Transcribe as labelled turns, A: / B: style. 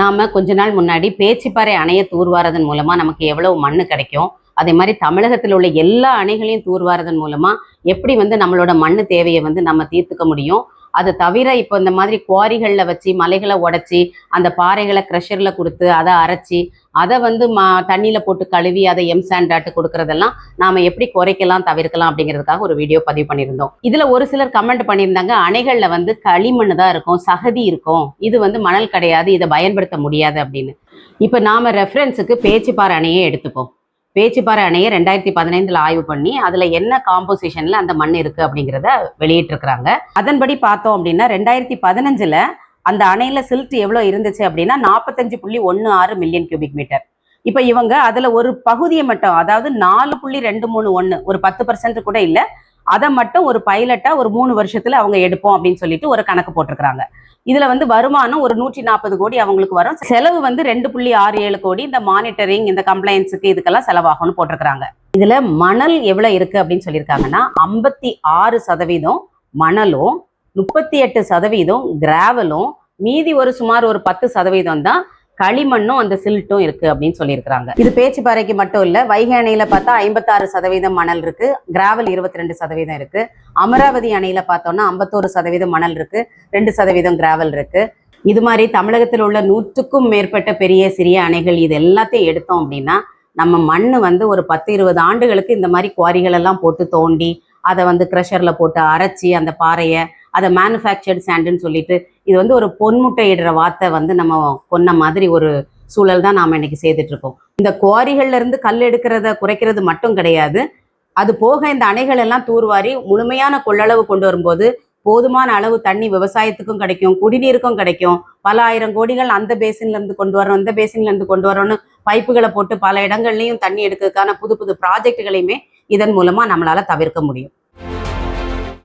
A: நாம கொஞ்ச நாள் முன்னாடி பேச்சிப்பாறை அணையை தூர்வாரதன் மூலமா நமக்கு எவ்வளவு மண்ணு கிடைக்கும், அதே மாதிரி தமிழகத்தில் உள்ள எல்லா அணைகளையும் தூர்வாரதன் மூலமா எப்படி நம்மளோட மண்ணு தேவையை நம்ம தீர்த்துக்க முடியும். அது தவிர இப்போ இந்த மாதிரி குவாரிகளில் வச்சு மலைகளை உடைச்சி அந்த பாறைகளை க்ரெஷரில் கொடுத்து அதை அரைச்சி அதை தண்ணியில் போட்டு கழுவி அதை எம்சாண்டாட்டு கொடுக்கறதெல்லாம் நாம் எப்படி குறைக்கலாம் தவிர்க்கலாம் அப்படிங்கிறதுக்காக ஒரு வீடியோ பதிவு பண்ணியிருந்தோம். இதில் ஒரு சிலர் கமெண்ட் பண்ணியிருந்தாங்க, அணைகளில் களிமண் தான் இருக்கும், சகதி இருக்கும், இது மணல் கிடையாது, இதை பயன்படுத்த முடியாது அப்படின்னு. இப்போ நாம் ரெஃபரன்ஸுக்கு பேச்சிப்பாறை அணையை எடுத்துப்போம். பேச்சிப்பாறை அணையை 2015 ஆய்வு பண்ணி அதில் என்ன காம்போசிஷனில் அந்த மண் இருக்குது அப்படிங்கிறத வெளியிட்டிருக்கிறாங்க. அதன்படி பார்த்தோம் அப்படின்னா 2015 அந்த அணையில் சில்ட் எவ்வளோ இருந்துச்சு அப்படின்னா 45.16 மில்லியன் கியூபிக் மீட்டர். இப்போ இவங்க அதில் ஒரு பகுதியை மட்டும், அதாவது 4.231, ஒரு 10% கூட இல்லை, அதை மட்டும் ஒரு பைலட்டா ஒரு 3 வருஷத்துல அவங்க எடுப்போம் அப்படின்னு சொல்லிட்டு ஒரு கணக்கு போட்டிருக்கிறாங்க. இதுல வருமானம் ஒரு 140 கோடி அவங்களுக்கு வரும். செலவு 2.67 கோடி இந்த மானிட்டரிங், இந்த கம்ப்ளைன்ஸுக்கு இதுக்கெல்லாம் செலவாகும்னு போட்டிருக்கிறாங்க. இதுல மணல் எவ்வளவு இருக்கு அப்படின்னு சொல்லியிருக்காங்கன்னா 56% மணலும் 38% கிராவலும், மீதி சுமார் ஒரு 10% தான் களிமண்ணும் அந்த சில்ட்டும் இருக்கு அப்படின்னு சொல்லியிருக்கிறாங்க. இது பேச்சிப்பாறைக்கு மட்டும் இல்ல, வைகை அணையில பார்த்தா 56% மணல் இருக்கு, கிராவல் 22% இருக்கு. அமராவதி அணையில பார்த்தோம்னா 51% மணல் இருக்கு, 2% கிராவல் இருக்கு. இது மாதிரி தமிழகத்தில் உள்ள 100க்கும் மேற்பட்ட பெரிய சிறிய அணைகள் இது எல்லாத்தையும் எடுத்தோம் அப்படின்னா நம்ம மண்ணு ஒரு 10-20 ஆண்டுகளுக்கு இந்த மாதிரி குவாரிகள் எல்லாம் போட்டு தோண்டி அதை க்ரெஷர்ல போட்டு அரைச்சி அந்த பாறையை அதை மேனுஃபேக்சர்டு சாண்டுன்னு சொல்லிட்டு இது ஒரு பொன்முட்டை இடுற வார்த்தை நம்ம கொன்ன மாதிரி ஒரு சூழல் தான் நாம் இன்னைக்கு செய்துட்டு இருக்கோம். இந்த குவாரிகள்ல இருந்து கல் எடுக்கிறத குறைக்கிறது மட்டும் கிடையாது, அது போக இந்த அணைகள் எல்லாம் தூர்வாரி முழுமையான கொள்ளளவு கொண்டு வரும்போது போதுமான அளவு தண்ணி விவசாயத்துக்கும் கிடைக்கும், குடிநீருக்கும் கிடைக்கும். பல ஆயிரம் கோடிகள் அந்த பேசின்ல இருந்து கொண்டு வரோம், இந்த பேசின்ல இருந்து கொண்டு வரோம்னு பைப்புகளை போட்டு பல இடங்கள்லையும் தண்ணி எடுக்கிறதுக்கான புது புது ப்ராஜெக்டுகளையுமே இதன் மூலமா நம்மளால தவிர்க்க முடியும்.